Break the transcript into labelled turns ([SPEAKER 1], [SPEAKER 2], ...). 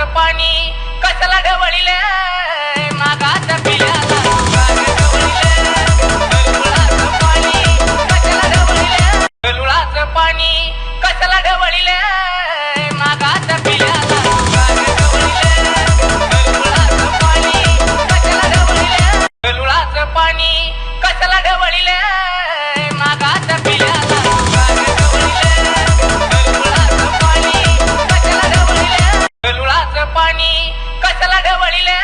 [SPEAKER 1] पाणी कसला ढवळीले मागात पिल्याला गलुळाचं पाणी कसला ढवळीले गलुळाचं पाणी कसला ढवळीले मागात पिल्याला गलुळाचं पाणी कसला ढवळीले गलुळाचं पाणी कसला ढवळीले मागात पिल्याला गलुळाचं पाणी कसला ढवळीले